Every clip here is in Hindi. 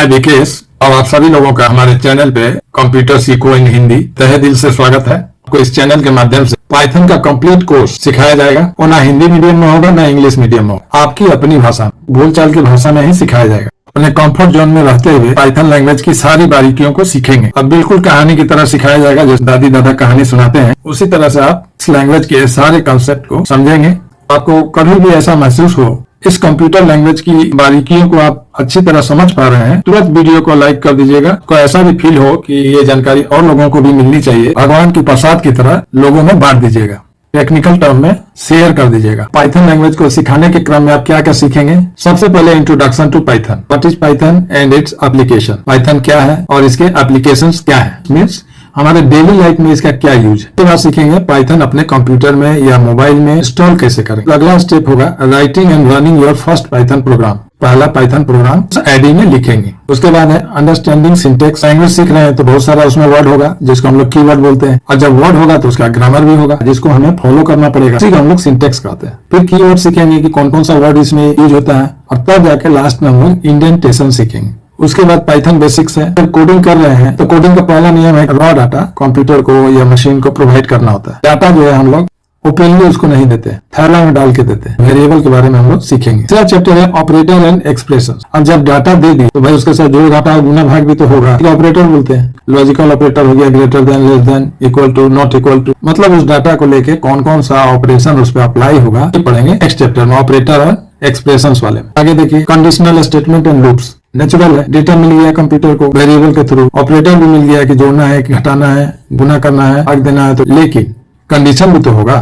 मैं विकेश और आप सभी लोगों का हमारे चैनल पे कंप्यूटर सीखो इन हिंदी तहे दिल से स्वागत है। आपको इस चैनल के माध्यम से पाइथन का कंप्लीट कोर्स सिखाया जाएगा। वो ना हिंदी मीडियम में होगा ना इंग्लिश मीडियम में होगा, आपकी अपनी भाषा बोलचाल की भाषा में ही सिखाया जाएगा। अपने कंफर्ट जोन में रहते हुए पाइथन लैंग्वेज की सारी बारीकियों को सीखेंगे। अब बिल्कुल कहानी की तरह सिखाया जाएगा, जैसे दादी दादा कहानी सुनाते हैं उसी तरह से आप इस लैंग्वेज के सारे कंसेप्ट को समझेंगे। आपको कभी भी ऐसा महसूस हो इस कंप्यूटर लैंग्वेज की बारीकियों को आप अच्छी तरह समझ पा रहे हैं, तुरंत वीडियो को लाइक कर दीजिएगा। को ऐसा भी फील हो कि ये जानकारी और लोगों को भी मिलनी चाहिए, भगवान की प्रसाद की तरह लोगों में बांट दीजिएगा। टेक्निकल टर्म में शेयर कर दीजिएगा। पाइथन लैंग्वेज को सिखाने के क्रम में आप क्या क्या सीखेंगे? सबसे पहले introduction to Python. What is Python and its application. Python क्या है और इसके एप्लीकेशंस क्या है, मीन्स हमारे डेली लाइफ में इसका क्या यूज है। तो बात सीखेंगे पाइथन अपने कंप्यूटर में या मोबाइल में इंस्टॉल कैसे करें। अगला स्टेप होगा writing and running your first Python programme. पहला पाइथन प्रोग्राम एडी में लिखेंगे। उसके बाद है अंडरस्टैंडिंग सिंटेक्स। लैंग्वेज सीख रहे हैं तो बहुत सारा उसमें वर्ड होगा जिसको हम लोग कीवर्ड बोलते हैं, और जब वर्ड होगा तो उसका ग्रामर भी होगा जिसको हमें फॉलो करना पड़ेगा, इसी को हम लोग सिंटेक्स कहते हैं। फिर कीवर्ड सीखेंगे कि कौन कौन सा वर्ड इसमें यूज होता है, और तब जाके लास्ट में हम लोग इंडेंटेशन सीखेंगे। उसके बाद पाइथन बेसिक्स है। जब कोडिंग कर रहे हैं तो कोडिंग का पहला नियम है रॉ डाटा कंप्यूटर को या मशीन को प्रोवाइड करना होता है। डाटा जो है हम लोग ओपनली उसको नहीं देते, थैला में डाल के देते हैं। वेरिएबल के बारे में हम लोग सीखेंगे। तीसरा चैप्टर है ऑपरेटर एंड एक्सप्रेशन। अब जब डाटा दे दी तो भाई उसके साथ जोड़ घटा गुना भाग भी तो होगा, ऑपरेटर बोलते हैं। लॉजिकल ऑपरेटर हो गया, greater than, less than, equal to, not equal to, मतलब उस डाटा को लेके कौन कौन सा ऑपरेशन उस पर अप्लाई होगा ये पढ़ेंगे नेक्स्ट चैप्टर में, ऑपरेटर और एक्सप्रेशन वाले में। आगे देखिए conditional statement and loops. Natural है, डेटा मिल गया कंप्यूटर को वेरिएबल के थ्रू, ऑपरेटर भी मिल गया कि जोड़ना है कि घटाना है, गुना करना है, भाग देना है, तो लेकिन कंडीशन भी तो होगा।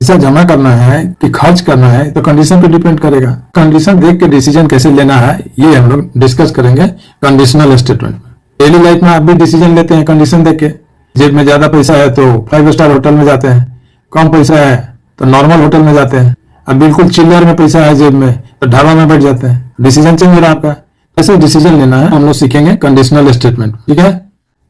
पैसा जमा करना है कि खर्च करना है तो कंडीशन पे डिपेंड करेगा। कंडीशन देख के डिसीजन कैसे लेना है ये हम लोग डिस्कस करेंगे कंडीशनल स्टेटमेंट में। डेली लाइफ में आप भी डिसीजन लेते हैं कंडीशन देख के। जेब में ज्यादा पैसा है तो 5 स्टार होटल में जाते हैं, कम पैसा है तो नॉर्मल होटल में जाते हैं। अब बिल्कुल चिल्लर में पैसा है जेब में तो ढाबा में बैठ जाते हैं। डिसीजन चेंज हो रहा है आपका, कैसे डिसीजन लेना है हम लोग सीखेंगे कंडीशनल स्टेटमेंट, ठीक है।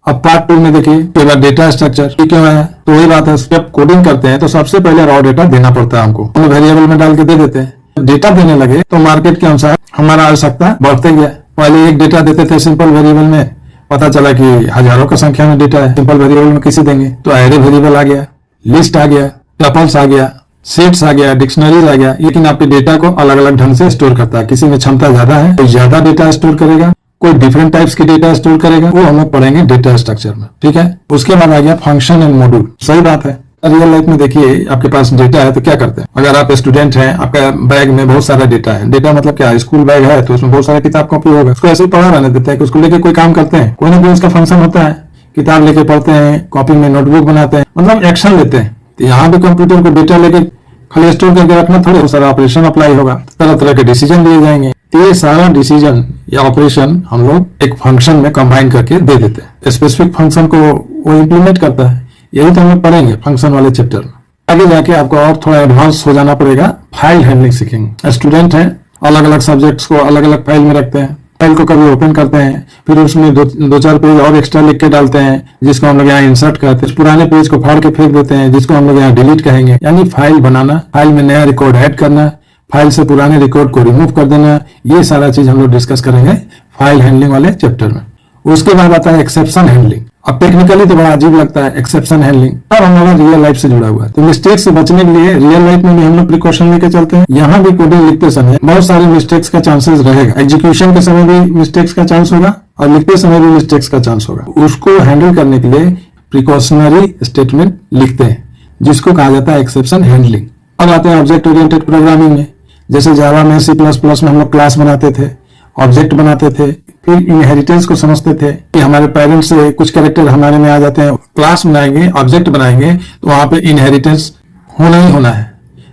अब पार्ट 2 में देखिए डेटा स्ट्रक्चर क्यों है, तो वही बात है, जब कोडिंग करते हैं तो सबसे पहले रॉ डेटा देना पड़ता है हमको, हम वेरिएबल में डाल के दे देते हैं। डेटा देने लगे तो मार्केट के अनुसार हमारा आवश्यकता बढ़ते गया। पहले एक डेटा देते थे सिंपल वेरिएबल में, पता चला कि हजारों की संख्या में डेटा है, सिंपल वेरिएबल में कैसे देंगे, तो एरे वेरिएबल आ गया, लिस्ट आ गया, टपल्स आ गया, सेट्स आ गया, डिक्शनरीज आ गया। लेकिन आपके डेटा को अलग अलग ढंग से स्टोर करता है। किसी में क्षमता ज्यादा है तो ज्यादा डेटा स्टोर करेगा, कोई डिफरेंट टाइप्स की डेटा स्टोर करेगा, वो हम लोग पढ़ेंगे डेटा स्ट्रक्चर में, ठीक है। उसके बाद आ गया फंक्शन एंड मॉड्यूल। सही बात है, रियल लाइफ में देखिए आपके पास डेटा है तो क्या करते हैं। अगर आप स्टूडेंट हैं, आपका बैग में बहुत सारा डेटा है। डेटा मतलब क्या, स्कूल बैग है तो उसमें बहुत सारा किताब कॉपी होगा, उसको ऐसे ही पढ़ा रहने देते हैं कि उसको लेके कोई काम करते हैं, कोई ना कोई उसका फंक्शन होता है। किताब लेके पढ़ते हैं, कॉपी में नोटबुक बनाते हैं, मतलब एक्शन लेते हैं। तो यहाँ भी कंप्यूटर को डेटा लेके खाली स्टोर करके रखना थोड़ा सारा ऑपरेशन अप्लाई होगा, तरह तरह के डिसीजन लिए जाएंगे। ये सारा डिसीजन या ऑपरेशन हम लोग एक फंक्शन में कंबाइन करके दे देते हैं। स्पेसिफिक फंक्शन को वो इम्प्लीमेंट करता है, यही तो हम लोग पढ़ेंगे फंक्शन वाले चैप्टर में। आगे जाके आपको और थोड़ा एडवांस हो जाना पड़ेगा, फाइल हैंडलिंग सीखेंगे। स्टूडेंट है, अलग अलग सब्जेक्ट्स को अलग अलग फाइल में रखते हैं, फाइल को कभी ओपन करते हैं, फिर उसमें दो चार पेज और एक्स्ट्रा लिख के डालते हैं जिसको हम लोग यहाँ इंसर्ट करते हैं। पुराने पेज को फाड़ के फेंक देते हैं जिसको हम लोग यहाँ डिलीट कहेंगे। यानी फाइल बनाना, फाइल में नया रिकॉर्ड ऐड करना, फाइल से पुराने रिकॉर्ड को रिमूव कर देना, ये सारा चीज हम लोग डिस्कस करेंगे फाइल हैंडलिंग वाले चैप्टर में। उसके बाद आता है एक्सेप्शन हैंडलिंग। अब टेक्निकली तो बड़ा अजीब लगता है एक्सेप्शन हैंडलिंग, और हमारा रियल लाइफ से जुड़ा हुआ है। तो मिस्टेक से बचने के लिए रियल लाइफ में भी हम लोग प्रिकॉशन लेके चलते हैं। यहाँ भी कोडिंग लिखते समय बहुत सारे मिस्टेक्स का चांसेस रहेगा। एग्जीक्यूशन के समय भी मिस्टेक्स का चांस होगा और लिखते समय भी मिस्टेक्स का चांस होगा। उसको हैंडल करने के लिए प्रिकॉशनरी स्टेटमेंट लिखते हैं जिसको कहा जाता है एक्सेप्शन हैंडलिंग। अब आते हैं ऑब्जेक्ट ओरिएंटेड प्रोग्रामिंग में। जैसे जावा में, C++ में हम लोग क्लास बनाते थे, ऑब्जेक्ट बनाते थे, फिर इनहेरिटेंस को समझते थे कि हमारे पेरेंट्स से कुछ कैरेक्टर हमारे में आ जाते हैं। क्लास बनाएंगे, ऑब्जेक्ट बनाएंगे तो वहां पे इनहेरिटेंस होना ही होना है।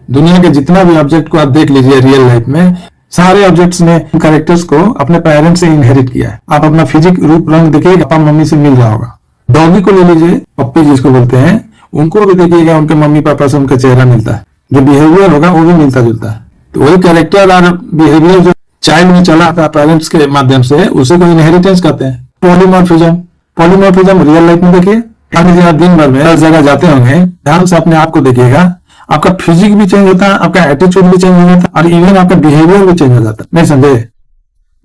दुनिया के जितना भी ऑब्जेक्ट को आप देख लीजिए रियल लाइफ में, सारे ऑब्जेक्ट्स ने कैरेक्टर्स को अपने पेरेंट्स से इनहेरिट किया है। आप अपना फिजिक रूप रंग देखिएगा, पापा मम्मी से मिल रहा होगा। डॉगी को ले लीजिए, पप्पी जिसको बोलते हैं, उनको भी देखिएगा उनके मम्मी पापा से उनका चेहरा मिलता है, जो बिहेवियर होगा वो भी मिलता जुलता है। तो वही कैरेक्टर और बिहेवियर जो चाइल्ड में चला था पेरेंट्स के माध्यम से, उसे को इनहेरिटेंस कहते हैं। पॉलीमॉर्फिज्म रियल लाइफ में देखिए, आप दिन भर में हर जगह जाते होंगे, ध्यान से अपने आप को देखिएगा, आपका फिजिक भी चेंज होता है, आपका एटीट्यूड भी चेंज हो जाता है और इवन आपका बिहेवियर भी चेंज हो जाता है। नहीं समझे?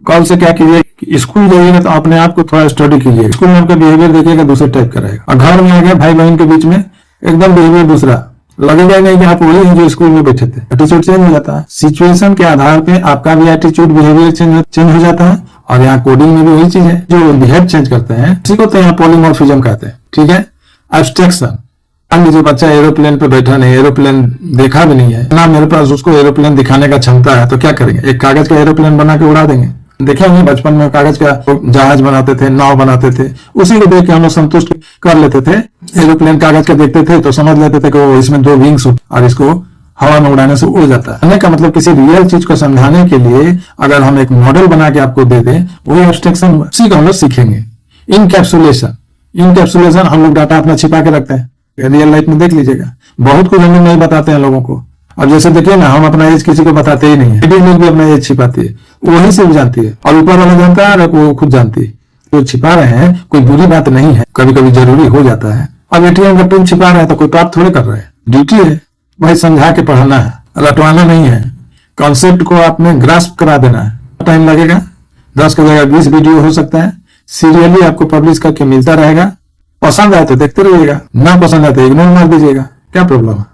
कॉल से क्या कीजिए कि स्कूल जाइएगा तो अपने आप को थोड़ा स्टडी कीजिएगा। स्कूल में आपका बिहेवियर देखिएगा दूसरे टाइप का रहेगा, और घर में आ गया भाई बहन के बीच में एकदम बिहेवियर दूसरा, लगेगा नहीं कि आप वही हैं जो स्कूल में बैठे थे। एटीट्यूड चेंज हो जाता है। सिचुएशन के आधार पे आपका भी एटीट्यूड बिहेवियर चेंज हो जाता है। और यहाँ कोडिंग में भी वही चीज है, जो बिहेव चेंज करते हैं उसी को तो यहाँ पॉलीमॉर्फिज्म कहते हैं। ठीक है। एब्स्ट्रैक्शन, मान लीजिए बच्चा एरोप्लेन पे बैठा नहीं, एरोप्लेन देखा भी नहीं है ना, मेरे पास उसको एरोप्लेन दिखाने का क्षमता है, तो क्या करेंगे, एक कागज का एरोप्लेन बना के उड़ा देंगे। देखे होंगे बचपन में कागज का जहाज बनाते थे, नाव बनाते थे, उसी को देख के हम लोग संतुष्ट कर लेते थे। एरोप्लेन कागज का देखते थे तो समझ लेते थे कि वो इसमें 2 विंग्स और इसको हवा में उड़ाने से उड़ जाता है। कहने का मतलब किसी रियल चीज को समझाने के लिए अगर हम एक मॉडल बना के आपको दे दें, वो एब्स्ट्रैक्शन उसी को हम लोग सीखेंगे। इनकैप्सुलेशन हम लोग डाटा अपना छिपा के रखते हैं, रियल लाइफ में देख लीजिएगा। बहुत कुछ हम लोग नहीं बताते हैं लोगों को। अब जैसे देखिए ना, हम अपना एज किसी को बताते ही नहीं है, लोग भी अपना एज छिपाती है, वही से भी जानती है, और ऊपर वाला जानता है और वो खुद जानती है। तो छिपा रहे हैं कोई बुरी बात नहीं है, कभी कभी जरूरी हो जाता है। अब एटीएम का पिन छिपा रहे हैं तो कोई पाप थोड़े कर रहे हैं, ड्यूटी है भाई, समझा के पढ़ाना है, रटवाना नहीं है। कॉन्सेप्ट को आपने ग्रास्प करा देना है। टाइम लगेगा, 10 की जगह 20 वीडियो हो सकता है, सीरियली आपको पब्लिश करके मिलता रहेगा। पसंद आए तो देखते रहिएगा, ना पसंद आए तो इग्नोर मार दीजिएगा, क्या प्रॉब्लम है।